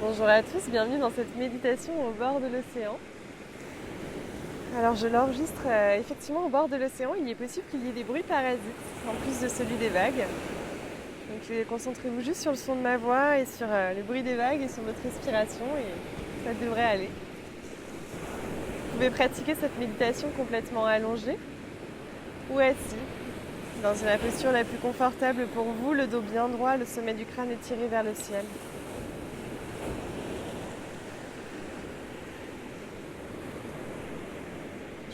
Bonjour à tous, bienvenue dans cette méditation au bord de l'océan. Alors je l'enregistre effectivement au bord de l'océan, il est possible qu'il y ait des bruits parasites en plus de celui des vagues. Donc concentrez-vous juste sur le son de ma voix et sur le bruit des vagues et sur votre respiration et ça devrait aller. Vous pouvez pratiquer cette méditation complètement allongée ou assis, dans la posture la plus confortable pour vous, le dos bien droit, le sommet du crâne étiré vers le ciel.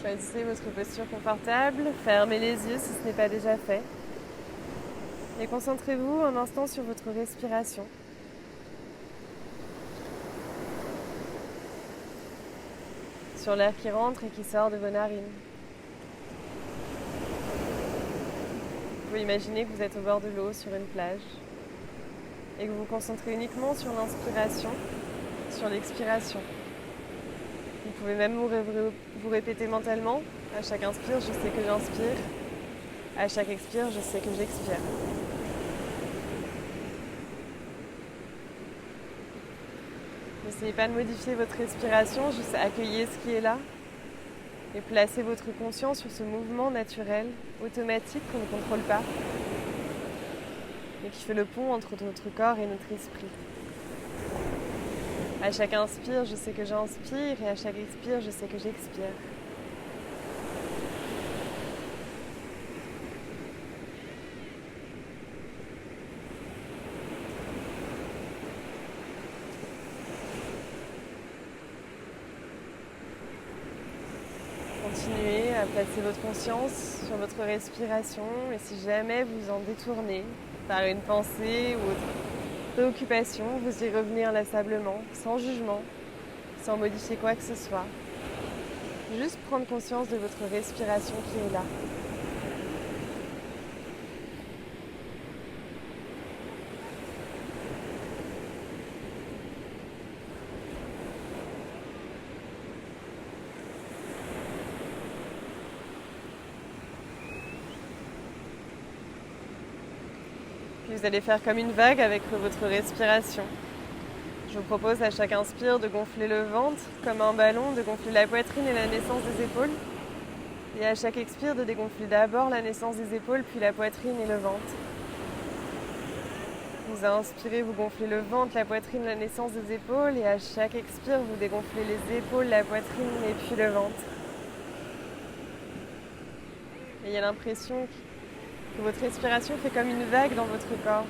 Choisissez votre posture confortable, fermez les yeux si ce n'est pas déjà fait. Et concentrez-vous un instant sur votre respiration. Sur l'air qui rentre et qui sort de vos narines. Vous pouvez imaginer que vous êtes au bord de l'eau sur une plage et que vous vous concentrez uniquement sur l'inspiration, sur l'expiration. Vous pouvez même vous répéter mentalement, à chaque inspire, je sais que j'inspire, à chaque expire, je sais que j'expire. N'essayez pas de modifier votre respiration, juste accueillez ce qui est là et placez votre conscience sur ce mouvement naturel, automatique qu'on ne contrôle pas et qui fait le pont entre notre corps et notre esprit. À chaque inspire, je sais que j'inspire et à chaque expire, je sais que j'expire. Continuez à placer votre conscience sur votre respiration et si jamais vous en détournez par une pensée ou autre préoccupation, vous y revenez inlassablement, sans jugement, sans modifier quoi que ce soit. Juste prendre conscience de votre respiration qui est là. Puis vous allez faire comme une vague avec votre respiration. Je vous propose à chaque inspire de gonfler le ventre comme un ballon, de gonfler la poitrine et la naissance des épaules. Et à chaque expire de dégonfler d'abord la naissance des épaules, puis la poitrine et le ventre. Vous inspirez, vous gonflez le ventre, la poitrine, la naissance des épaules. Et à chaque expire, vous dégonflez les épaules, la poitrine et puis le ventre. Et il y a l'impression que votre respiration fait comme une vague dans votre corps.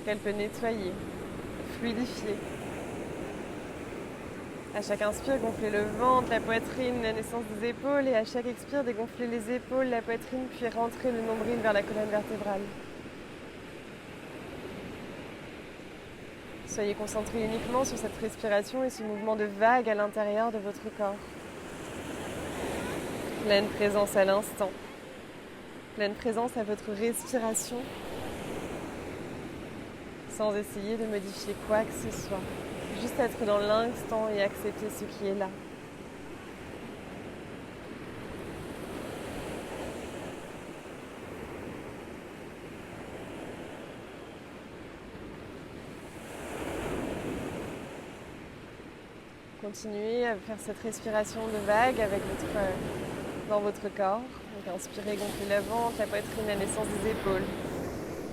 Qu'elle peut nettoyer, fluidifier. À chaque inspire, gonflez le ventre, la poitrine, la naissance des épaules. Et à chaque expire, dégonflez les épaules, la poitrine, puis rentrez le nombril vers la colonne vertébrale. Soyez concentrés uniquement sur cette respiration et ce mouvement de vague à l'intérieur de votre corps. Pleine présence à l'instant. Pleine présence à votre respiration. Sans essayer de modifier quoi que ce soit. Juste être dans l'instant et accepter ce qui est là. Continuez à faire cette respiration de vague dans votre corps. Donc inspirez, gonflez le ventre, la poitrine, la naissance des épaules.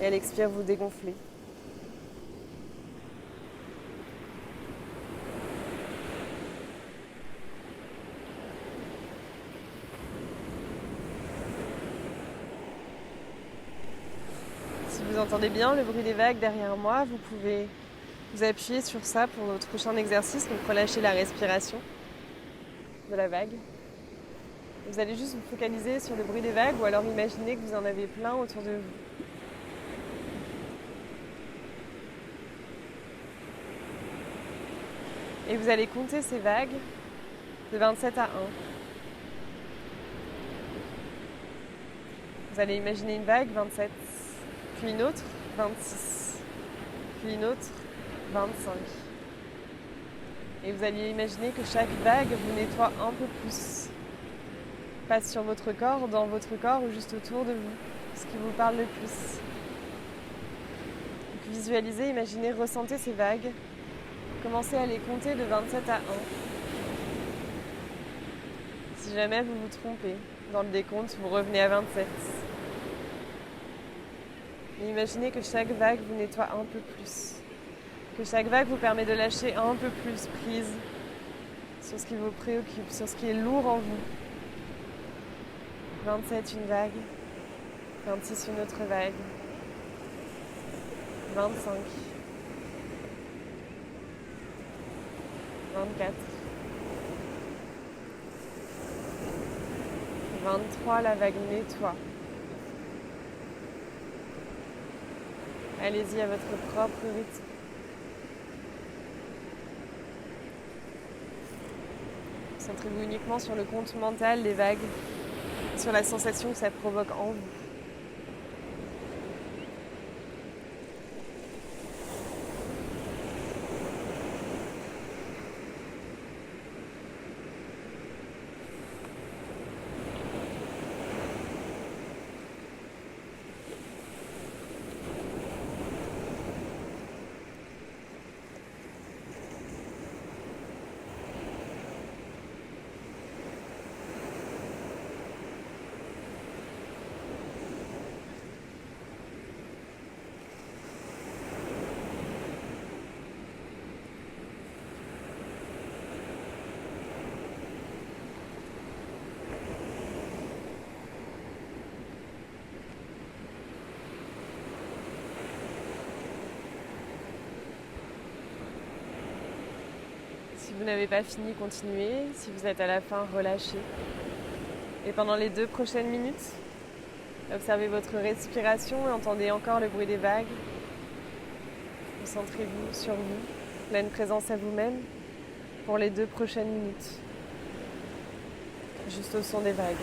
Et à l'expire, vous dégonflez. Si vous entendez bien le bruit des vagues derrière moi, vous pouvez vous appuyer sur ça pour notre prochain exercice, donc relâcher la respiration de la vague. Vous allez juste vous focaliser sur le bruit des vagues ou alors imaginez que vous en avez plein autour de vous. Et vous allez compter ces vagues de 27 à 1. Vous allez imaginer une vague, 27, puis une autre, 26, puis une autre, 25. Et vous allez imaginer que chaque vague vous nettoie un peu plus. Passe sur votre corps, dans votre corps ou juste autour de vous, ce qui vous parle le plus. Visualisez, imaginez, ressentez ces vagues. Commencez à les compter de 27 à 1. Si jamais vous vous trompez dans le décompte, vous revenez à 27. Et imaginez que chaque vague vous nettoie un peu plus. Que chaque vague vous permet de lâcher un peu plus prise sur ce qui vous préoccupe, sur ce qui est lourd en vous. 27, une vague. 26, une autre vague. 25. 24. 23, la vague nettoie. Allez-y à votre propre rythme. Concentrez-vous uniquement sur le compte mental des vagues, sur la sensation que ça provoque en vous. Si vous n'avez pas fini, continuez. Si vous êtes à la fin, relâchez. Et pendant les 2 prochaines minutes, observez votre respiration et entendez encore le bruit des vagues. Concentrez-vous sur vous, pleine présence à vous-même pour les 2 prochaines minutes. Juste au son des vagues.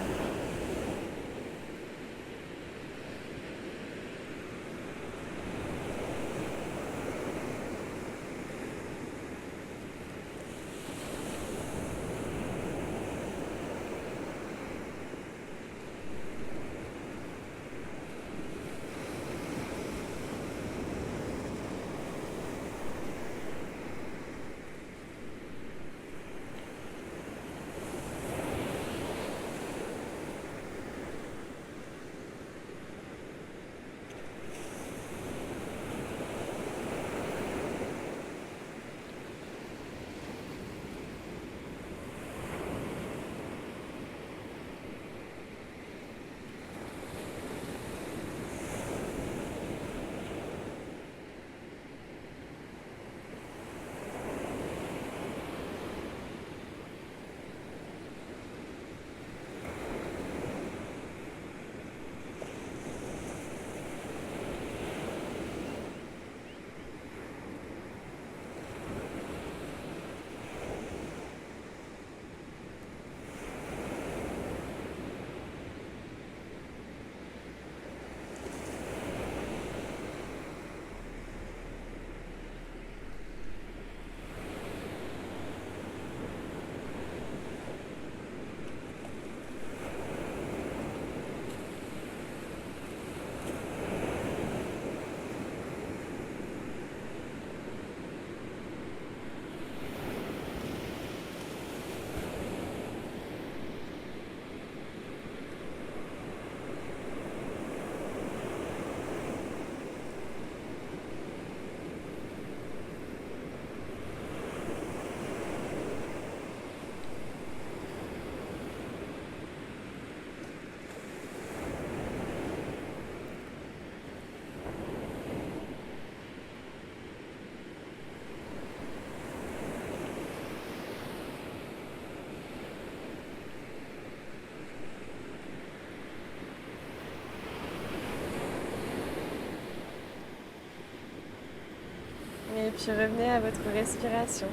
Et puis revenez à votre respiration.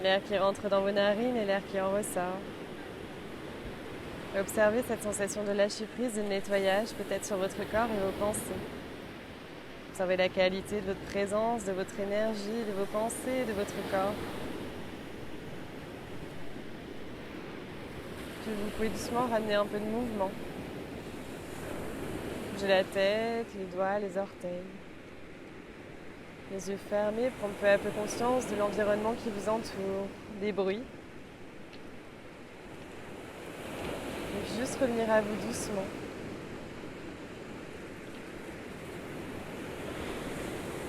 L'air qui rentre dans vos narines et l'air qui en ressort. Observez cette sensation de lâcher prise, de nettoyage peut-être sur votre corps et vos pensées. Observez la qualité de votre présence, de votre énergie, de vos pensées, de votre corps. Puis vous pouvez doucement ramener un peu de mouvement. Bougez la tête, les doigts, les orteils. les yeux fermés, prendre peu à peu conscience de l'environnement qui vous entoure, des bruits. Et puis juste revenir à vous doucement.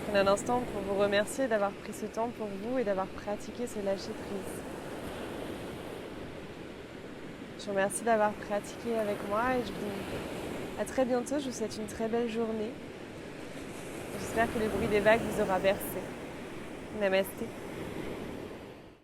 Prenez un instant pour vous remercier d'avoir pris ce temps pour vous et d'avoir pratiqué ce lâcher prise. Je vous remercie d'avoir pratiqué avec moi et je vous dis à très bientôt. Je vous souhaite une très belle journée. J'espère que le bruit des vagues vous aura bercé. Namasté.